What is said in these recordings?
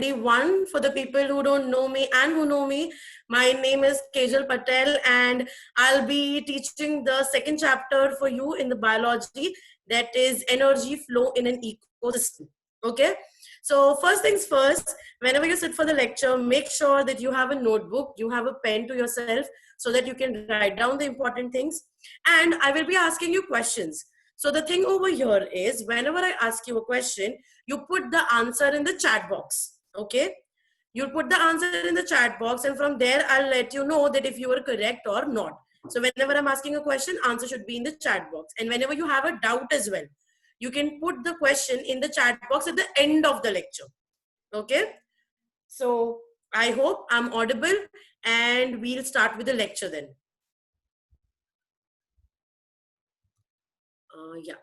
everyone. For the people who don't know me and who know me, my name is Kejal Patel, and I'll be teaching the second chapter for you in the biology, that is energy flow in an ecosystem. Okay. So first things first, whenever you sit for the lecture, make sure that you have a notebook, you have a pen to yourself so that you can write down the important things. And I will be asking you questions. So the thing over here is, whenever I ask you a question, you put the answer in the chat box. Okay. You put the answer in the chat box, and from there, I'll let you know that if you are correct or not. So whenever I'm asking a question, answer should be in the chat box. And whenever you have a doubt as well, you can put the question in the chat box at the end of the lecture. Okay. So I hope I'm audible, and we'll start with the lecture then. Yeah.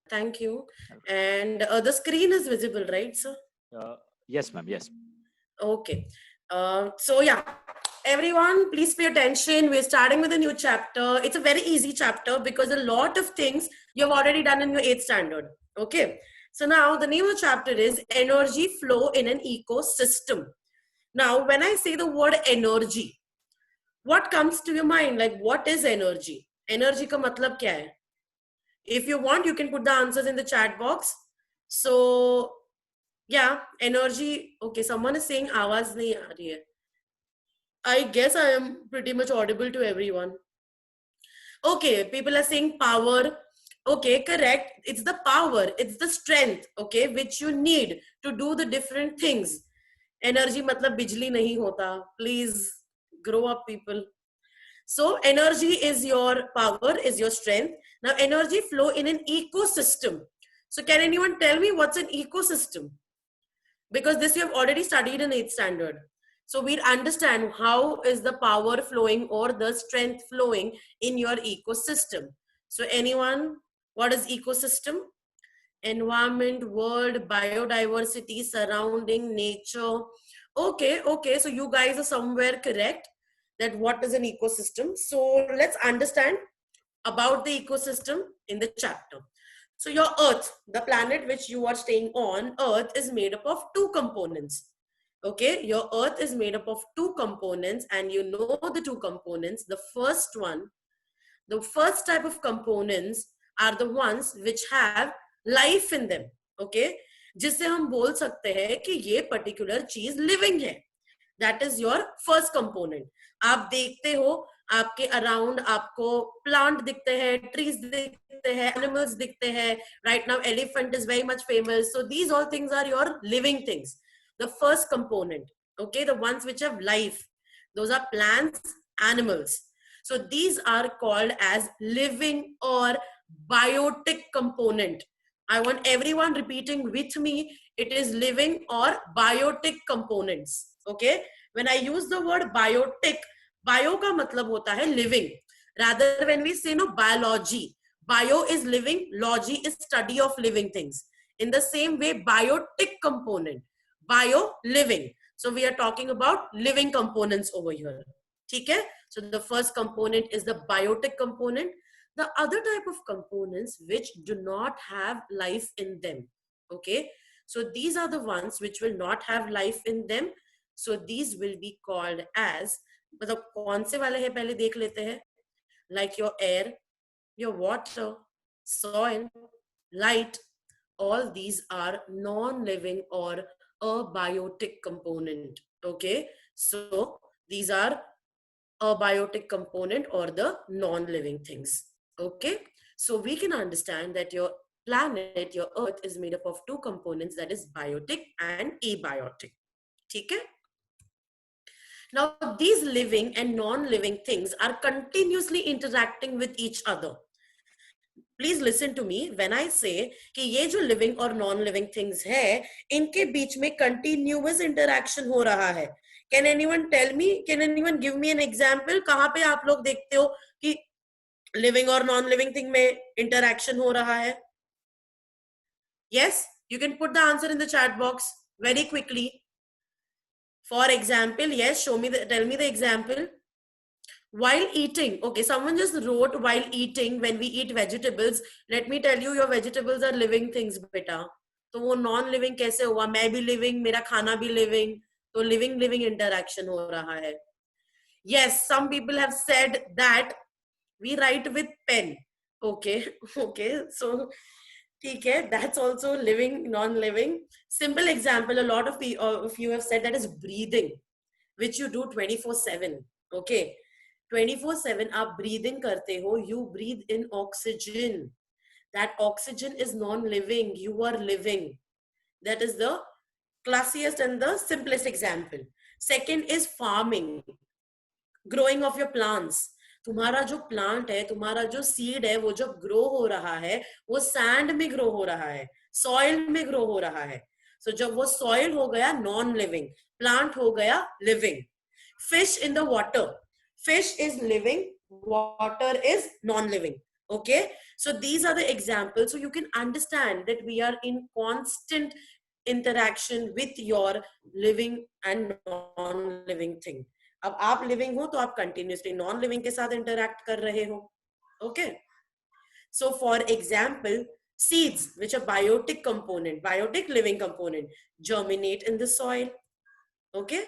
Thank you. And the screen is visible, right, sir? Yes, ma'am. Yes. Okay. So yeah, everyone, please pay attention. We're starting with a new chapter. It's a very easy chapter because a lot of things you've already done in your 8th standard. Okay. So now the name of the chapter is energy flow in an ecosystem. Now, when I say the word energy, what comes to your mind? Like, what is energy? Energy ka matlab kya hai? If you want, you can put the answers in the chat box. So yeah, energy. Okay, someone is saying आवाज नहीं आ रही है. I guess I am pretty much audible to everyone. Okay, people are saying power. Okay, correct. It's the power, it's the strength, okay, which you need to do the different things. Energy matlab bijli nahi hota. Please grow up, people. So energy is your power, is your strength. Now energy flow in an ecosystem. So can anyone tell me what's an ecosystem? Because this you have already studied in 8th standard. So we'll understand how is the power flowing or the strength flowing in your ecosystem. So anyone, what is ecosystem? Environment, world, biodiversity, surrounding, nature. Okay, okay. So you guys are somewhere correct that what is an ecosystem. So let's understand about the ecosystem in the chapter. So your Earth, the planet which you are staying on, Earth is made up of 2 components. Okay, your Earth is made up of 2 components, and you know the 2 components. The first one, the first type of components are the ones which have life in them. Okay, जिससे हम बोल सकते हैं कि ये particular चीज living है. That is your first component. आप देखते हो, आपके अराउंड आपको प्लांट दिखते हैं, ट्रीज दिखते हैं, एनिमल्स दिखते हैं. Right now elephant is very much famous. So these all things are your living things. The first component, okay, the ones which have life, those are plants, animals. So these are called as living or biotic component. I want everyone repeating with me. It is living or biotic components. Okay, when I use the word biotic, bio का मतलब होता है living. Rather when we say no biology, bio is living, logy is study of living things. In the same way, biotic component, bio living. So we are talking about living components over here. ठीक है? So the first component is the biotic component. The other type of components which do not have life in them. Okay, so these are the ones which will not have life in them. So these will be called as, मतलब कौन से वाले हैं पहले देख लेते हैं. Like your air, your water, soil, light, all these are non-living or abiotic component. Okay, so these are abiotic component or the non-living things. Okay, so we can understand that your planet, your Earth, is made up of 2 components, that is biotic and abiotic. ठीक है? Now, these living and non-living things are continuously interacting with each other. Please listen to me when I say कि ये जो living और non-living things है, इनके बीच में continuous interaction हो रहा है. Can anyone tell me? Can anyone give me an example? कहाँ पे आप लोग देखते हो कि living और non-living thing में interaction हो रहा है? Yes, You can put the answer in the chat box very quickly. For example, yes, tell me the example. While eating, okay, someone just wrote while eating, when we eat vegetables. Let me tell you, your vegetables are living things, beta. तो वो non living कैसे हुआ? मैं भी living, मेरा खाना भी living, तो लिविंग लिविंग इंटरैक्शन हो रहा है. Yes, some people have said that we write with pen. Okay, okay, so ठीक है, that's also living, non-living. Simple example, a lot of you have said that is breathing, which you do 24/7. Okay, 24/7 आप breathing करते हो, you breathe in oxygen. That oxygen is non-living, you are living. That is the classiest and the simplest example. Second is farming, growing of your plants. तुम्हारा जो plant है, तुम्हारा जो seed है, वो जब ग्रो हो रहा है, वो सैंड में ग्रो हो रहा है, सॉइल में ग्रो हो रहा है. सो जब वो सॉइल हो गया नॉन लिविंग, प्लांट हो गया living. Fish in the water, fish is living, water is non-living. Okay, so these are the examples, so you can understand that we are in constant interaction with your living and non-living thing. अब आप living हो तो आप continuously non living के साथ interact कर रहे हो. Okay, so for example, seeds, which are biotic component, biotic living component, germinate in the soil. Okay,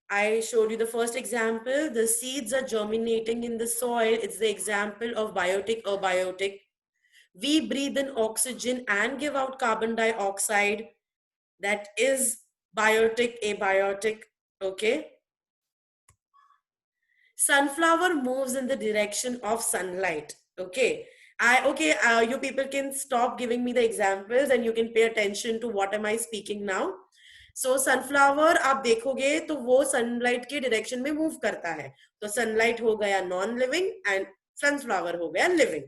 I showed you the first example. The seeds are germinating in the soil. It's the example of biotic or abiotic. We breathe in oxygen and give out carbon dioxide. That is biotic, abiotic. Okay. Sunflower moves in the direction of sunlight. Okay. You people can stop giving me the examples and you can pay attention to what am I speaking now. So sunflower आप देखोगे तो वो sunlight के direction में move करता है. तो sunlight हो गया नॉन लिविंग एंड सनफ्लावर हो गया लिविंग.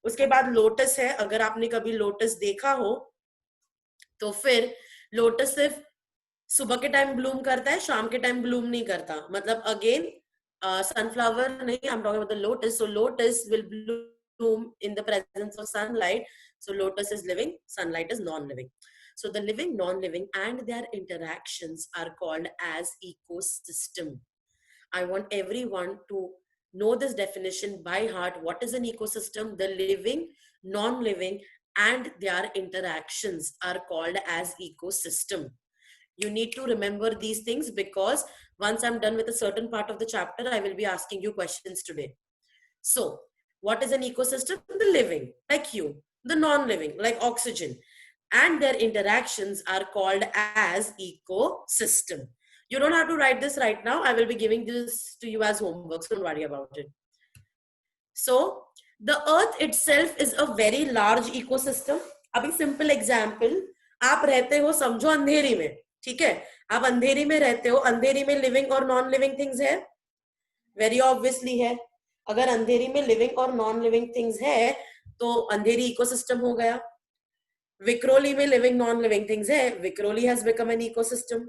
उसके बाद लोटस है. अगर आपने कभी लोटस देखा हो तो फिर लोटस सिर्फ सुबह के टाइम ब्लूम करता है, शाम के टाइम ब्लूम नहीं करता. मतलब again sunflower nahi, I'm talking about the lotus. So lotus will bloom in the presence of sunlight. So lotus is living, sunlight is non-living. So the living, non-living and their interactions are called as ecosystem. I want everyone to know this definition by heart. What is an ecosystem? The living, non-living and their interactions are called as ecosystem. You need to remember these things because once I'm done with a certain part of the chapter, I will be asking you questions today. So, what is an ecosystem? The living, like you. The non-living, like oxygen. And their interactions are called as ecosystem. You don't have to write this right now. I will be giving this to you as homework, so don't worry about it. So, the earth itself is a very large ecosystem. अभी simple example, आप रहते हो समझो अंधेरी में. ठीक है, आप अंधेरी में रहते हो. अंधेरी में लिविंग और नॉन लिविंग थिंग्स है, वेरी ऑब्वियसली है. अगर अंधेरी में लिविंग और नॉन लिविंग थिंग्स है तो अंधेरी इकोसिस्टम हो गया. विक्रोली में लिविंग नॉन लिविंग थिंग्स है, Vikhroli has become an ecosystem.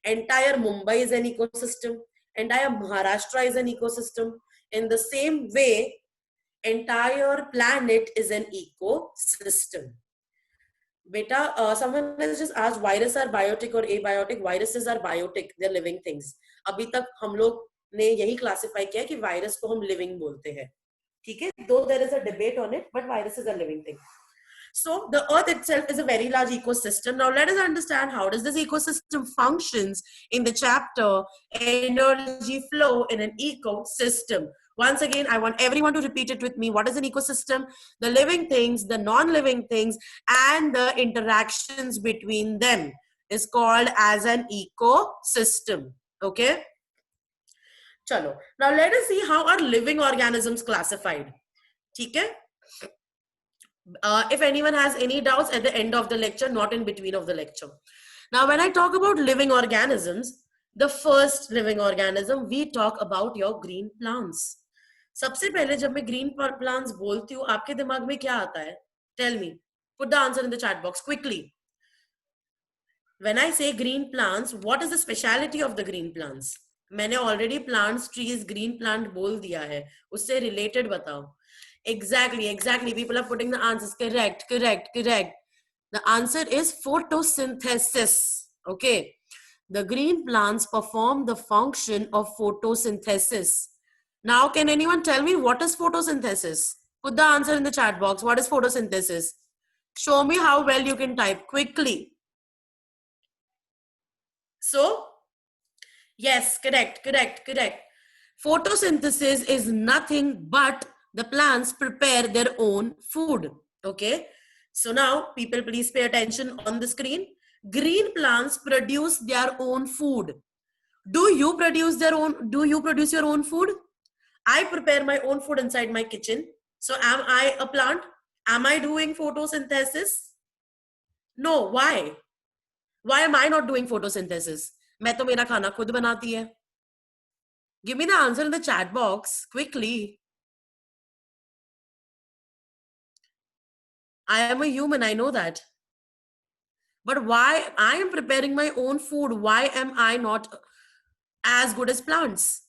Entire Mumbai is an ecosystem. Entire Maharashtra is an ecosystem. In the same way entire planet is an ecosystem. Beta, someone has just asked, viruses are biotic or abiotic? Viruses are biotic, they're living things. अभी तक हम लोग ने यही classify किया कि virus को हम लिविंग बोलते हैं. ठीक है, though there is a debate on it, but viruses are living things. So the earth itself is a very large ecosystem. Now let us understand how does this ecosystem functions in the chapter energy flow in an ecosystem. Once again, I want everyone to repeat it with me. What is an ecosystem? The living things, the non-living things, and the interactions between them is called as an ecosystem. Okay? Chalo. Now let us see how are living organisms classified. Okay? If anyone has any doubts at the end of the lecture, not in between of the lecture. Now, when I talk about living organisms, the first living organism, we talk about your green plants. सबसे पहले जब मैं green plants बोलती हूँ, आपके दिमाग में क्या आता है? Tell me. Put the answer in the chat box quickly. When I say green plants, what is the speciality of the green plants? मैंने already plants, trees, green plant बोल दिया है. उससे related बताओ. Exactly. People are putting the answers. Correct. The answer is photosynthesis. Okay. The green plants perform the function of photosynthesis. Now, can anyone tell me what is photosynthesis? Put the answer in the chat box. What is photosynthesis? Show me how well you can type quickly. So, yes, correct. Photosynthesis is nothing but the plants prepare their own food. Okay. So now, people, please pay attention on the screen. Green plants produce their own food. Do you produce your own food? I prepare my own food inside my kitchen. So am I a plant? Am I doing photosynthesis? No. Why? Why am I not doing photosynthesis? मैं तो मेरा खाना खुद बनाती है. Give me the answer in the chat box quickly. I am a human, I know that. But why I am preparing my own food? Why am I not as good as plants?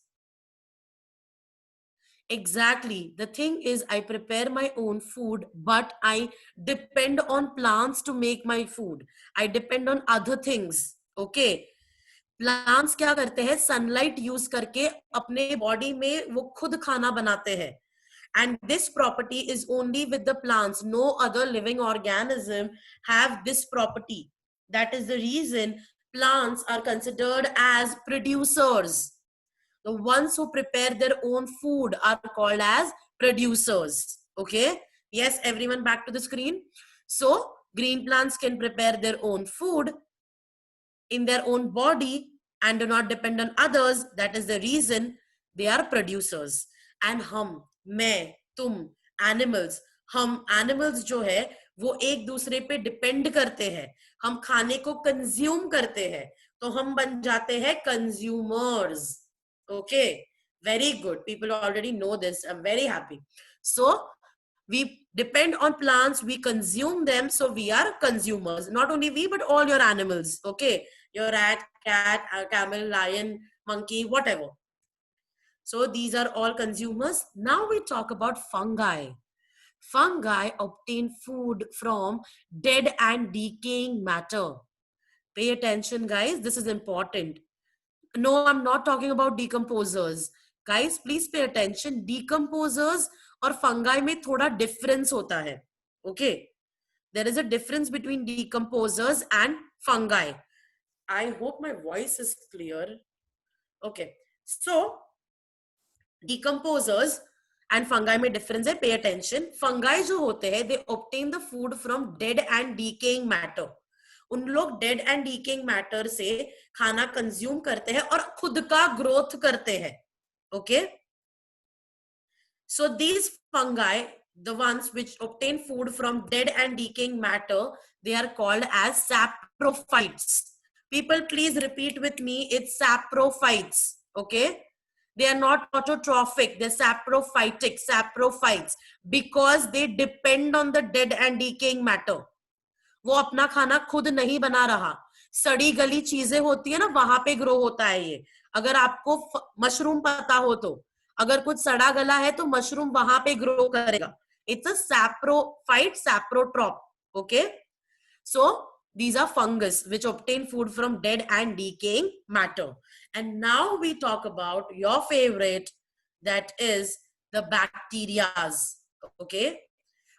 Exactly. The thing is, I prepare my own food, but I depend on plants to make my food. I depend on other things. Okay. Plants क्या करते हैं? Sunlight use करके अपने body में वो खुद खाना बनाते हैं. And this property is only with the plants. No other living organism have this property. That is the reason plants are considered as producers. The ones who prepare their own food are called as producers. Okay. Yes, everyone back to the screen. So green plants can prepare their own food in their own body and do not depend on others. That is the reason they are producers. And हम, मैं, तुम, animals, हम animals जो है वो एक दूसरे पे डिपेंड करते हैं. हम खाने को कंज्यूम करते हैं तो हम बन जाते हैं consumers. Okay, very good. People already know this. I'm very happy. So we depend on plants, we consume them, so we are consumers. Not only we, but all your animals. Okay, your rat, cat, camel, lion, monkey, whatever. So these are all consumers. Now we talk about fungi. Fungi obtain food from dead and decaying matter. Pay attention, guys. This is important. No, I'm not talking about decomposers. Guys, please pay attention. Decomposers और fungi में थोड़ा difference होता है. Okay. There is a difference between decomposers and fungi. I hope my voice is clear. Okay. So, decomposers and fungi में difference है. Pay attention. Fungi जो होते हैं, they obtain the food from dead and decaying matter. उन लोग dead and decaying matter से खाना consume करते हैं और खुद का ग्रोथ करते हैं. Okay. So these fungi, the ones which obtain food from dead and decaying matter, they are called as saprophytes. People, please repeat with me. It's saprophytes. Okay. They are not autotrophic. They're saprophytic, saprophytes, because they depend on the dead and decaying matter. वो अपना खाना खुद नहीं बना रहा. सड़ी गली चीजें होती है ना, वहां पे ग्रो होता है ये. अगर आपको मशरूम पता हो तो, अगर कुछ सड़ा गला है तो मशरूम वहां पे ग्रो करेगा. It's a saprophyte, saprotroph. Okay. So these are fungus which obtain food from dead and decaying matter. And now we talk about your favorite, that is the bacterias. Okay.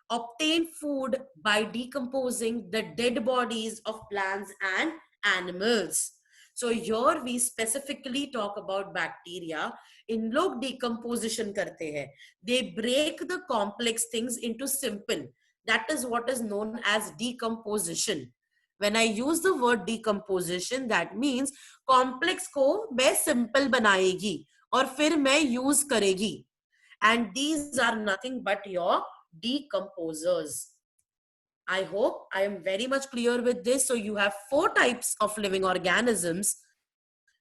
Obtain food by decomposing the dead bodies of plants and animals. So here we specifically talk about bacteria. इन लोग decomposition करते हैं. They break the complex things into simple. That is what is known as decomposition. When I use the word decomposition, that means complex को मैं simple बनाएगी और फिर मैं use करेगी. And these are nothing but your decomposers. I hope I am very much clear with this. So you have 4 types of living organisms.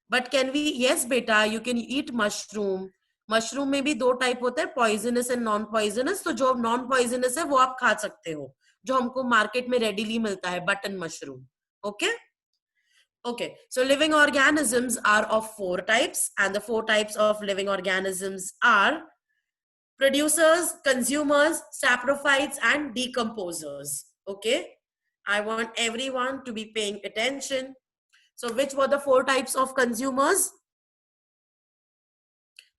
But can we, yes beta, you can eat mushroom. Mushroom में भी 2 type होते हैं, poisonous and non poisonous. तो जो non poisonous है वो आप खा सकते हो, जो हमको मार्केट में रेडीली मिलता है, button mushroom. Okay. Okay, so living organisms are of 4 types, and the 4 types of living organisms are producers, consumers, saprophytes, and decomposers. Okay, I want everyone to be paying attention. So which were the 4 types of consumers?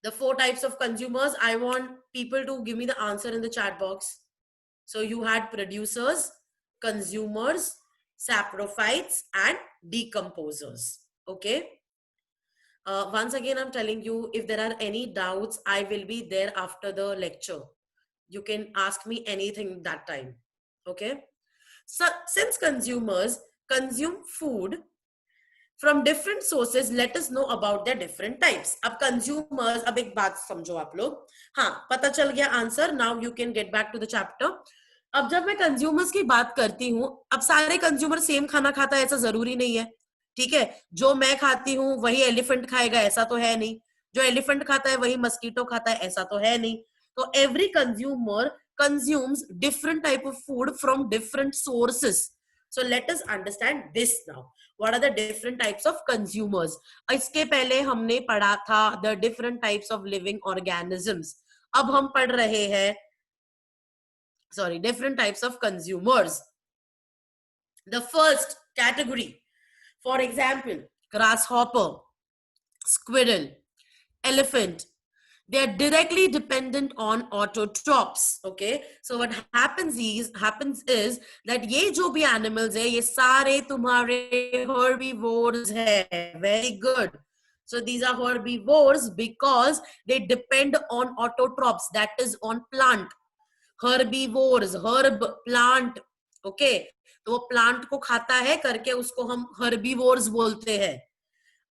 The 4 types of consumers, I want people to give me the answer in the chat box. So you had producers, consumers, saprophytes, and decomposers. Okay. Once again, I'm telling you, if there are any doubts, I will be there after the lecture. You can ask me anything that time. Okay. So since consumers consume food from different sources, let us know about their different types. अब consumers, अब एक बात समझो आप लोग. हाँ, पता चल गया answer. Now you can get back to the chapter. अब जब मैं consumers की बात करती हूँ, अब सारे consumer same खाना खाता है ऐसा जरूरी नहीं है. ठीक है, जो मैं खाती हूँ वही एलिफेंट खाएगा ऐसा तो है नहीं, जो एलिफेंट खाता है वही मस्कीटो खाता है ऐसा तो है नहीं. तो every consumer consumes different type of food from different sources. So let us understand this now. What are the different types of consumers? इसके पहले हमने पढ़ा था the different types of living organisms. अब हम पढ़ रहे हैं different types of consumers. The first category, for example, grasshopper, squirrel, elephant, they are directly dependent on autotrophs. Okay, so what happens is that ये जो भी animals है ये सारे तुम्हारे herbivores है. Very good. So these are herbivores because they depend on autotrophs, that is on plant. Herbivores, herb, plant. Okay, तो वो plant को खाता है करके उसको हम herbivores बोलते हैं.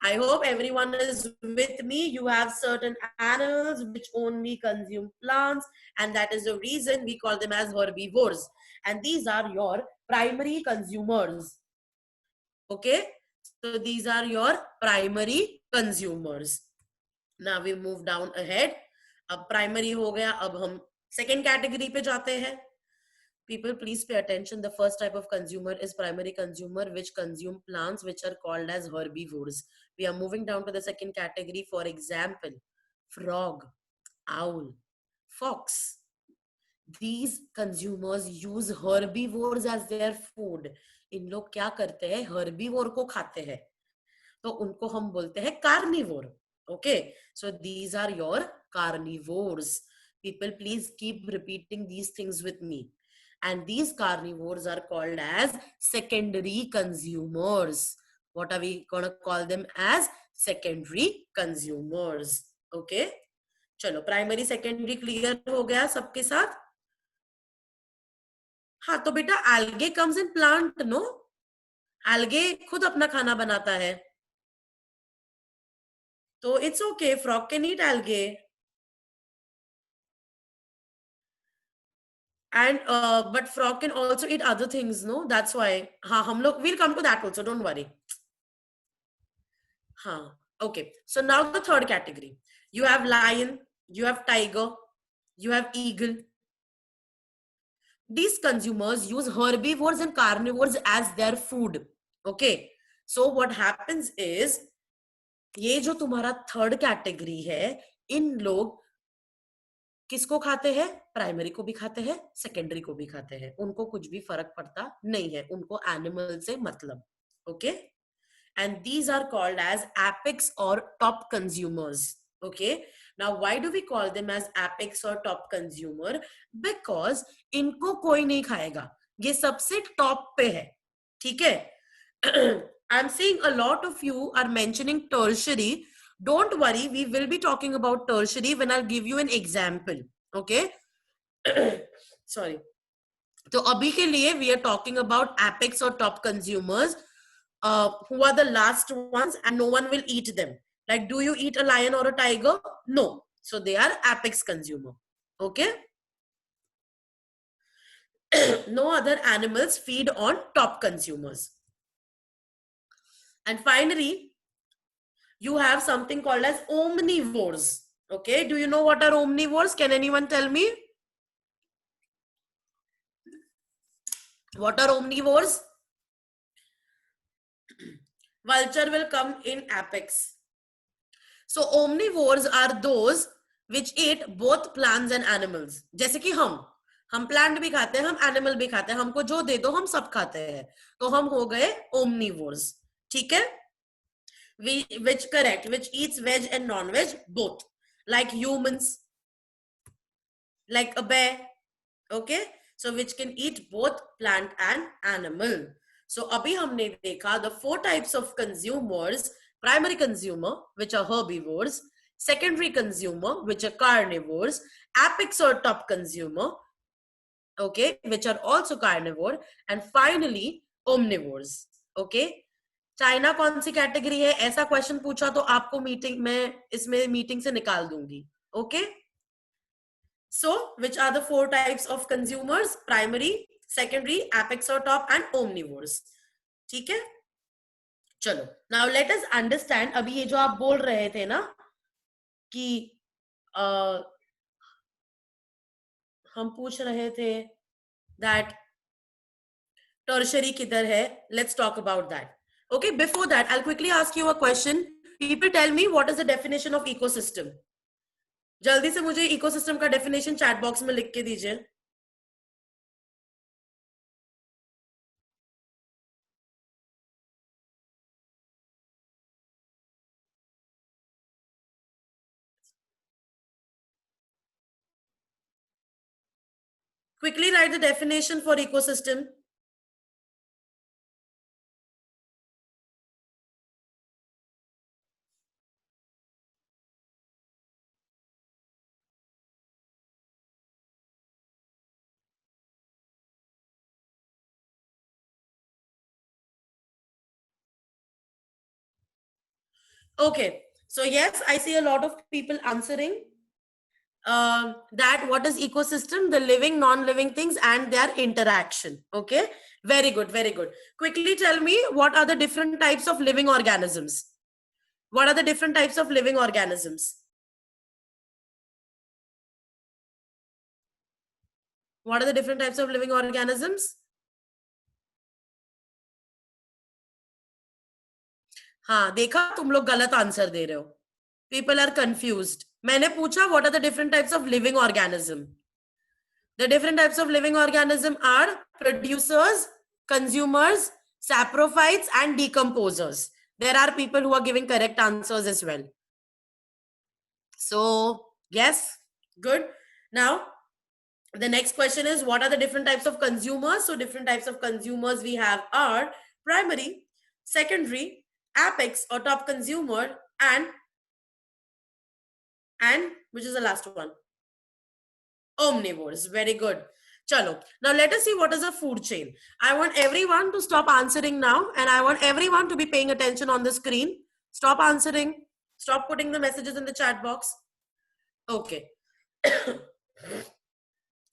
I hope everyone is with me. You have certain animals which only consume plants, and that is the reason we call them as herbivores. And these are your primary consumers. Okay, so these are your primary consumers. Now we move down ahead. अब primary हो गया, अब हम second category पे जाते हैं. People, please pay attention. The first type of consumer is primary consumer, which consume plants, which are called as herbivores. We are moving down to the second category. For example, frog, owl, fox. These consumers use herbivores as their food. इन लोग क्या करते हैं? Herbivore को खाते हैं. तो उनको हम बोलते हैं carnivore. Okay, so these are your carnivores. People, please keep repeating these things with me. And these carnivores are called as secondary consumers. What are we going to call them as? Secondary consumers. Okay, चलो primary secondary clear हो गया सबके साथ. हाँ, तो बेटा algae comes in plant, no? Algae खुद अपना खाना बनाता है. तो it's okay, frog can eat algae. And but frog can also eat other things, no? That's why. हाँ, हम लोग we'll come to that also. Don't worry. हाँ, okay. So now the third category. You have lion, you have tiger, you have eagle. These consumers use herbivores and carnivores as their food. Okay. So what happens is, ये जो तुम्हारा third category है, इन लोग किसको खाते हैं? Primary को भी खाते हैं, सेकेंडरी को भी खाते हैं. उनको कुछ भी फर्क पड़ता नहीं है, उनको एनिमल से मतलब. Okay, and these are called as apex और top consumers. Okay, now why do we call them as apex और टॉप कंज्यूमर? बिकॉज इनको कोई नहीं खाएगा, ये सबसे टॉप पे है. ठीक है, I am seeing a lot of you are mentioning tertiary. Don't worry, we will be talking about tertiary when I'll give you an example. Okay. Sorry. So abhi ke liye we are talking about apex or top consumers, who are the last ones and no one will eat them. Like, do you eat a lion or a tiger? No. So they are apex consumer. Okay. No other animals feed on top consumers. And finally, you have something called as omnivores. Okay, do you know what are omnivores? Can anyone tell me? What are omnivores? Vulture will come in apex. So omnivores are those which ate both plants and animals. जैसे कि हम plant भी खाते हैं, हम animal भी खाते हैं, हमको जो दे दो हम सब खाते हैं, तो हम हो गए ओमनिवोर्स. ठीक है. Which correct, which eats veg and non-veg both, like humans, like a bear. Okay, so which can eat both plant and animal. So abhi humne dekha the 4 types of consumers: primary consumer, which are herbivores; secondary consumer, which are carnivores; apex or top consumer, okay, which are also carnivore; and finally omnivores. Okay, China कौन सी category है, ऐसा question पूछा तो आपको meeting में, इसमें meeting से निकाल दूंगी. Okay, so which are the 4 types of consumers: primary, secondary, apex और टॉप, एंड ओमनिवोर्स. ठीक है, चलो नाउ लेट अस अंडरस्टैंड. अभी ये जो आप बोल रहे थे ना कि हम पूछ रहे थे दैट टर्शरी किधर है, let's talk about that. Okay, before that, I'll quickly ask you a question. People tell me what is the definition of ecosystem. जल्दी से मुझे इकोसिस्टम का डेफिनेशन चैट बॉक्स में लिख के दीजिए. Quickly write the definition for ecosystem. Okay, so yes, I see a lot of people answering that what is ecosystem: the living, non-living things and their interaction. Okay, very good, very good. Quickly tell me, what are the different types of living organisms? What are the different types of living organisms? What are the different types of living organisms? हाँ, देखा, तुम लोग गलत answer दे रहे हो. People are confused. मैंने पूछा what are the different types of living organism. The different types of living organism are producers, consumers, saprophytes, and decomposers. There are people who are giving correct answers as well. So yes, good. Now the next question is, what are the different types of consumers? So different types of consumers we have are primary, secondary, apex or top consumer, and which is the last one? Omnivores. Very good. Chalo. Now let us see what is a food chain. I want everyone to stop answering now, and I want everyone to be paying attention on the screen. Stop answering. Stop putting the messages in the chat box. Okay.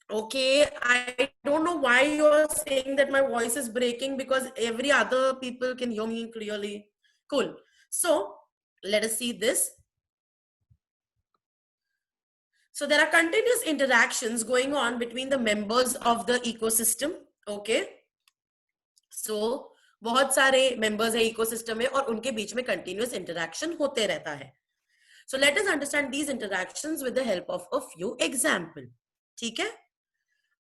Okay, I don't know why you're saying that my voice is breaking, because every other people can hear me clearly. Cool. So let us see this. So there are continuous interactions going on between the members of the ecosystem. Okay. So बहुत सारे members है ecosystem में, और उनके बीच में continuous interaction होते रहता है. So let us understand these interactions with the help of a few example. ठीक है?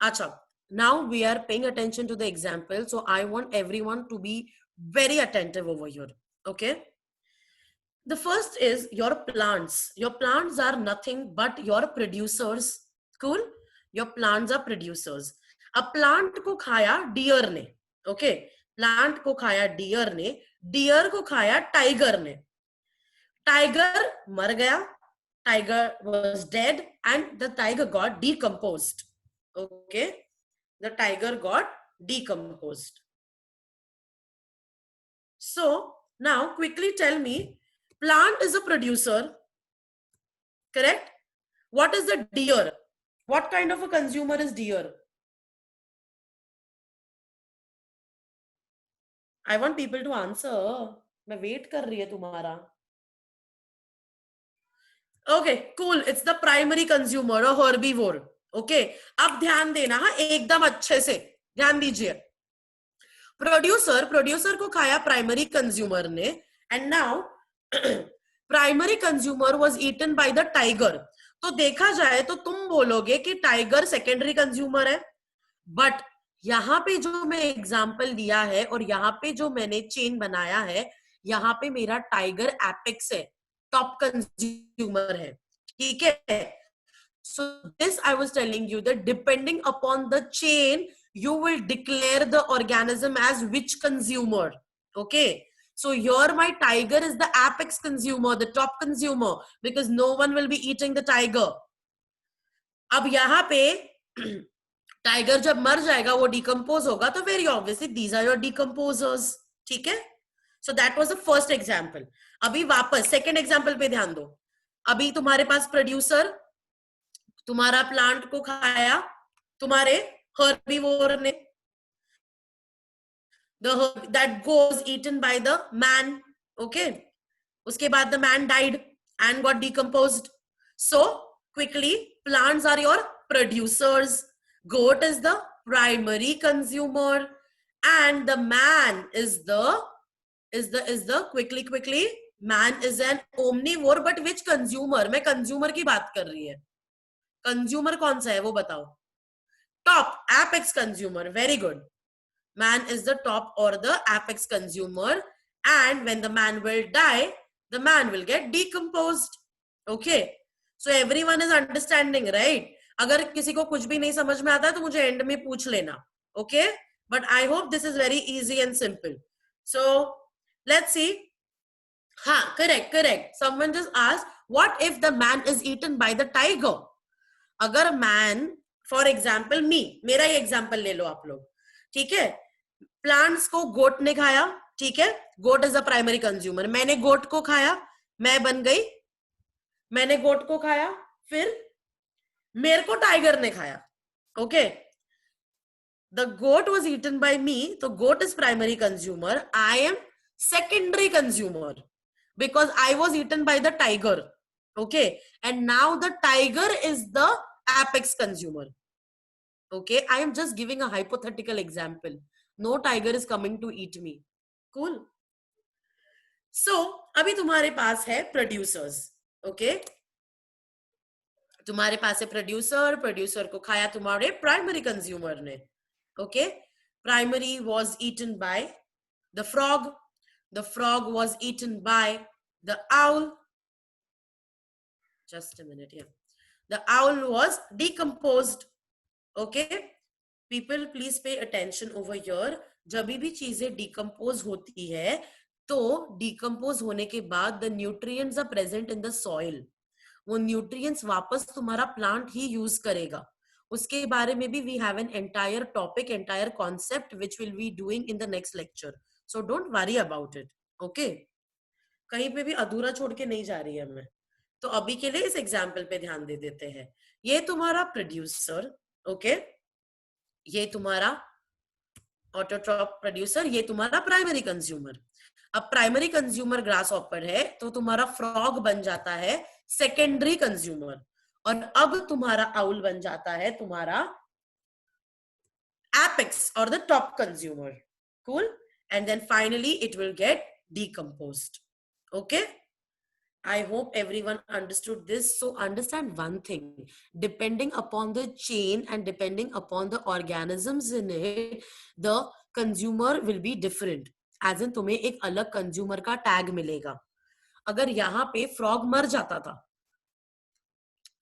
Acha, now we are paying attention to the example. So I want everyone to be very attentive over here. Okay. The first is your plants. Your plants are nothing but your producers. Cool. Your plants are producers. अब plant को खाया deer ने. Okay. Plant को खाया deer ने. Deer को खाया tiger ने. Tiger मर गया. Tiger was dead and the tiger got decomposed. Okay, the tiger got decomposed. So now quickly tell me, plant is a producer, correct? What is the deer? What kind of a consumer is deer? I want people to answer. मैं wait कर रही है तुम्हारा. Okay, cool. It's the primary consumer, a herbivore. Okay, अब ध्यान देना, हाँ, एकदम अच्छे से ध्यान दीजिए. प्रोड्यूसर को खाया प्राइमरी कंज्यूमर ने, and now primary consumer was eaten by the tiger. तो देखा जाए तो तुम बोलोगे कि टाइगर सेकेंडरी कंज्यूमर है, बट यहाँ पे जो मैं एग्जाम्पल दिया है और यहाँ पे जो मैंने चेन बनाया है, यहाँ पे मेरा टाइगर एपेक्स है, टॉप कंज्यूमर है, ठीक है। So this I was telling you that depending upon the chain, you will declare the organism as which consumer. Okay. So here my tiger is the apex consumer, the top consumer, because no one will be eating the tiger. अब यहाँ पे tiger जब मर जाएगा, वो decompose होगा, तो very obviously these are your decomposers, ठीक है। So that was the first example. अभी वापस सेकंड एग्जांपल पे ध्यान दो। अभी तुम्हारे पास प्रोड्यूसर तुम्हारा प्लांट को खाया, तुम्हारे हर्बीवोर ने, that goes eaten by the man, okay. उसके बाद the man died and got decomposed. So quickly, plants are your producers, goat is the primary consumer, and the man is the quickly man is an omnivore, but which consumer? मैं consumer की बात कर रही है। Consumer कौन सा है वो बताओ? Top apex consumer, very good. Man is the top or the apex consumer, and when the man will die, the man will get decomposed. Okay, so everyone is understanding, right? अगर किसी को कुछ भी नहीं समझ में आता है तो मुझे एंड में पूछ लेना, okay? But I hope this is very easy and simple. So let's see. हाँ, correct. Someone just asked, what if the man is eaten by the tiger? अगर man, for example me, मेरा ही example ले लो आप लोग, ठीक है। Plants को गोट ने खाया, ठीक है, गोट इज द प्राइमरी कंज्यूमर। मैंने गोट को खाया, मैं बन गई, मैंने गोट को खाया, फिर मेरे को टाइगर ने खाया, okay. The goat was eaten by me, तो goat is primary consumer, I am secondary consumer because I was eaten by the tiger, okay, and now the tiger is the apex consumer, okay. I am just giving a hypothetical example. No tiger is coming to eat me. Cool. So अभी तुम्हारे पास है producers, okay. तुम्हारे पास है producer, producer को खाया तुम्हारे primary consumer ने, okay. Primary was eaten by the frog, the frog was eaten by the owl. Just a minute here. The owl was decomposed, okay. People please pay attention over here. जब भी चीजें decompose होती है तो decompose होने के बाद the nutrients are present in the soil, वो न्यूट्रिएंट्स वापस तुम्हारा प्लांट ही यूज करेगा। उसके बारे में भी we have an entire topic, entire concept which will be doing in the next lecture, so don't worry about it, okay. कहीं पे भी अधूरा छोड़ के नहीं जा रही है मैं, तो अभी के लिए इस एग्जाम्पल पे ध्यान दे देते हैं। ये तुम्हारा प्रोड्यूसर, ओके, ये तुम्हारा ऑटोट्रॉप प्रोड्यूसर, ये तुम्हारा प्राइमरी कंज्यूमर। अब प्राइमरी कंज्यूमर ग्रास हॉपर है तो तुम्हारा फ्रॉग बन जाता है सेकेंडरी कंज्यूमर, और अब तुम्हारा आउल बन जाता है तुम्हारा एपेक्स और the top consumer, cool. And then finally it will get decomposed, okay. I hope everyone understood this. So understand one thing, depending upon the chain and depending upon the organisms in it, the consumer will be different. As in तुम्हें एक अलग consumer का tag मिलेगा। अगर यहाँ पे frog मर जाता था,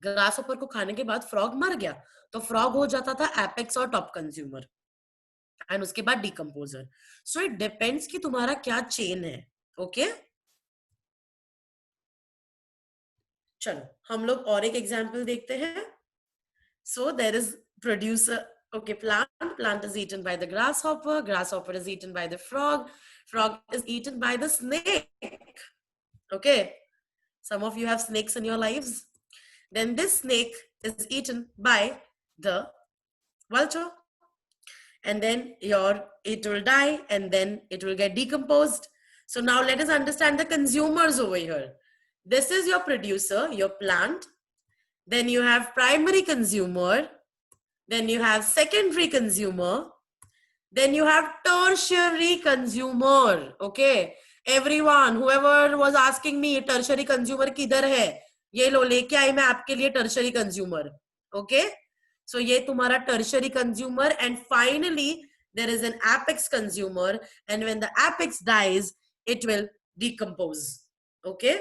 ग्रासहॉपर को खाने के बाद frog मर गया, तो frog हो जाता था apex और top consumer, and उसके बाद decomposer. So it depends कि तुम्हारा क्या chain है, okay? चलो हम लोग और एक एग्जाम्पल देखते हैं। So there is producer, okay, plant is eaten by the grasshopper is eaten by the frog is eaten by the snake, okay. Some of you have snakes in your lives. Then this snake is eaten by the vulture, and then it will die and then it will get decomposed. So now let us understand the consumers over here. This is your producer, your plant. Then you have primary consumer. Then you have secondary consumer. Then you have tertiary consumer. Okay. Everyone, whoever was asking me, tertiary consumer किधर है? ये लो लेके आई मैं आपके लिए tertiary consumer. Okay, सो ये तुम्हारा tertiary consumer. And finally there is an apex consumer, and when the apex dies it will decompose. Okay,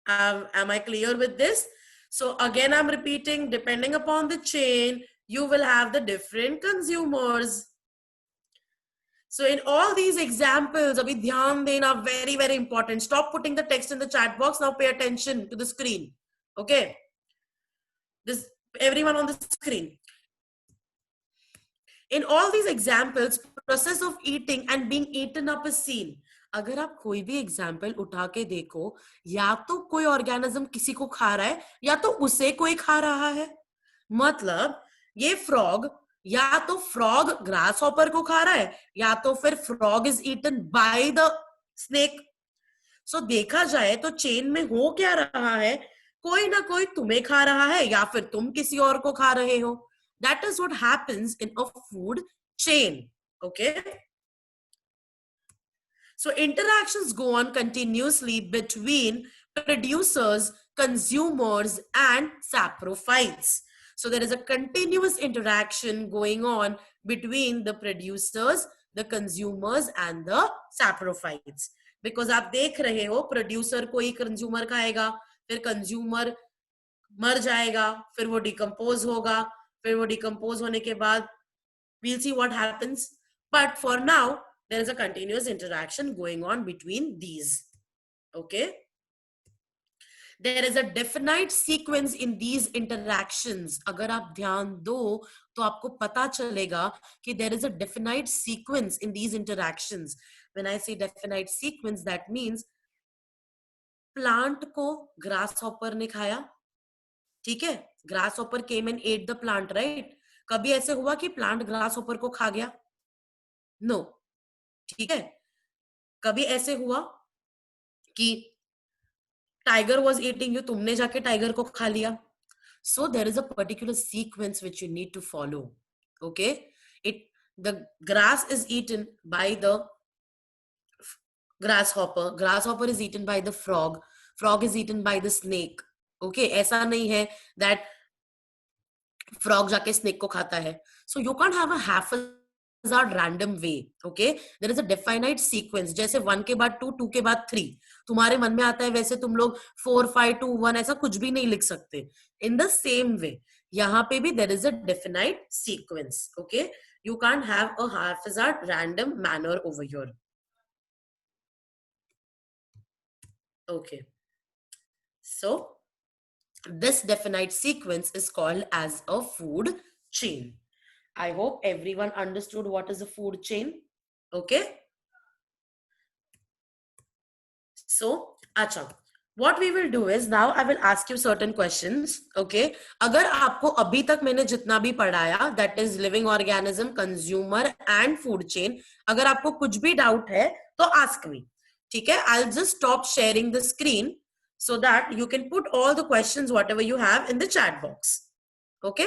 am I clear with this? So again I'm repeating, depending upon the chain you will have the different consumers. So in all these examples, abhi dhyan dena, very, very important. Stop putting the text in the chat box. Now pay attention to the screen. Okay. This, everyone on the screen. In all these examples, process of eating and being eaten up is seen. अगर आप कोई भी example उठा के देखो, या तो कोई ऑर्गेनिज्म किसी को खा रहा है या तो उसे कोई खा रहा है. मतलब ये फ्रॉग, या तो फ्रॉग ग्रास हॉपर को खा रहा है या तो फिर frog is eaten by the snake. So देखा जाए तो चेन में हो क्या रहा है, कोई ना कोई तुम्हें खा रहा है या फिर तुम किसी और को खा रहे हो. That is what happens in a food chain. Okay, so interactions go on continuously between producers, consumers, and saprophytes. So there is a continuous interaction going on between the producers, the consumers, and the saprophytes. Because आप देख रहे हो producer कोई consumer खाएगा, फिर consumer मर जाएगा, फिर वो डिकम्पोज होगा, फिर वो डिकम्पोज होने के बाद we'll see what happens. But for now there is a continuous interaction going on between these. Okay, there is a definite sequence in these interactions. अगर आप ध्यान दो तो आपको पता चलेगा कि there is a definite sequence in these interactions. When I say definite sequence, that means plant को ग्रास हॉपर ने खाया, ठीक है, grass hopper came and at the plant, right. कभी ऐसे हुआ कि प्लांट ग्रास हॉपर को खा गया? नो. ठीक है, कभी ऐसे हुआ कि टाइगर वॉज ईटिंग यू, तुमने जाके टाइगर को खा लिया? So there is a particular sequence which you need to follow. Okay, it the grass is eaten by the grasshopper is eaten by the frog is eaten by the snake. Okay, ऐसा नहीं है that frog जाके snake को खाता है. So you can't have a haphazard random way. Okay, there is a definite sequence. जैसे 1 के बाद 2, 2 के बाद 3 तुम्हारे मन में आता है, वैसे तुम लोग 4, 5, 2, 1 ऐसा कुछ भी नहीं लिख सकते. In the same way यहाँ पे भी there is a definite sequence. Okay, you can't have a haphazard random manner over here. Okay, so this definite sequence is called as a food chain. I hope everyone understood what is a food chain. Okay, so acha, what we will do is now I will ask you certain questions. Okay, अगर आपको अभी तक मैंने जितना भी पढ़ाया, that is living organism, consumer and food chain, अगर आपको कुछ भी डाउट है तो ask me. ठीक है, I'll just stop sharing the screen so that you can put all the questions whatever you have in the chat box. Okay,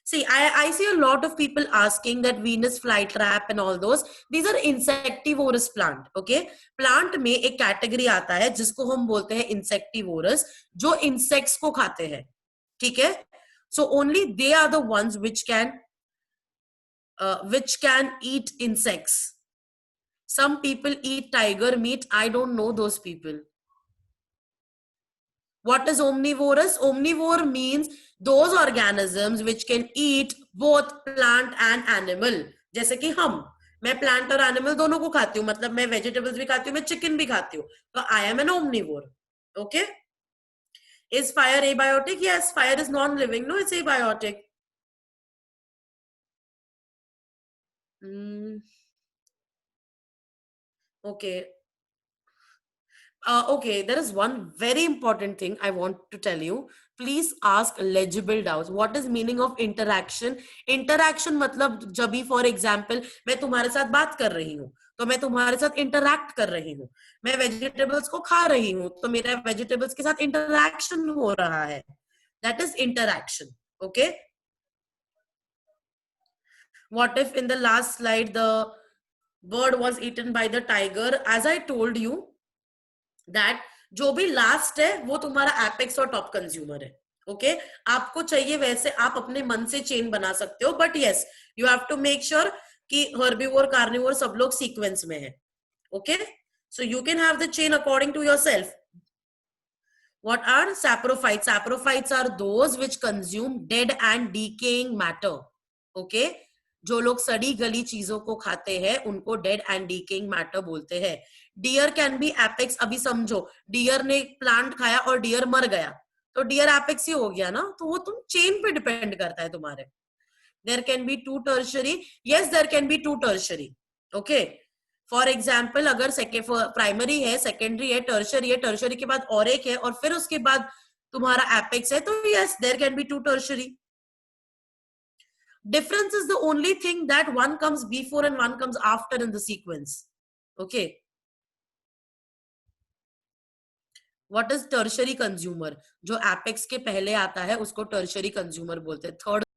see, I see a lot of people asking that Venus flytrap and all those, these are insectivorous plant. Okay, plant में एक category आता है जिसको हम बोलते हैं insectivorous, जो insects को खाते हैं. ठीक है, so only they are the ones which can eat insects. Some people eat tiger meat. I don't know those people. What is omnivorous? Omnivore means those organisms which can eat both plant and animal. जैसे कि मैं plant और animal दोनों को खाती हूँ, मतलब मैं vegetables भी खाती हूँ, मैं chicken भी खाती हूँ, तो I am an omnivore. Okay, is fire abiotic? Yes, fire is non-living. No, it's abiotic. Okay. Okay, there is one very important thing I want to tell you. Please ask legible doubts. What is meaning of interaction? Interaction मतलब जब भी for example मैं तुम्हारे साथ बात कर रही हूँ तो मैं तुम्हारे साथ interact कर रही हूँ. मैं vegetables को खा रही हूँ तो मेरा vegetables के साथ interaction हो रहा है. That is interaction. Okay. What if in the last slide the bird was eaten by the tiger? As I told you that जो भी लास्ट है वो तुम्हारा एपेक्स और टॉप कंज्यूमर है. ओके, आपको चाहिए वैसे आप अपने मन से चेन बना सकते हो, but yes you have to make sure कि हर्बीवोर कार्निवोर सब लोग सीक्वेंस में है. Okay, so you can have the chain according to yourself. What are saprophytes? Saprophytes are those which consume dead and decaying matter. Okay, जो लोग सड़ी गली चीजों को खाते हैं उनको डेड एंड डीकेइंग मैटर बोलते हैं. Deer can be apex. अभी समझो डियर ने प्लांट खाया और डियर मर गया, तो डियर एपेक्स ही हो गया ना, तो वो तुम चेन पे डिपेंड करता है तुम्हारे. There can be two tertiary. Yes, there can be two tertiary. Okay, for example अगर प्राइमरी है, सेकेंडरी है, टर्शरी है, टर्शरी के बाद और एक है और फिर उसके बाद तुम्हारा एपेक्स है, तो yes there can be two tertiary. Difference is the only thing that one comes before and one comes after in the sequence. Okay. What is tertiary consumer? जो apex के पहले आता है उसको tertiary consumer बोलते हैं. थर्ड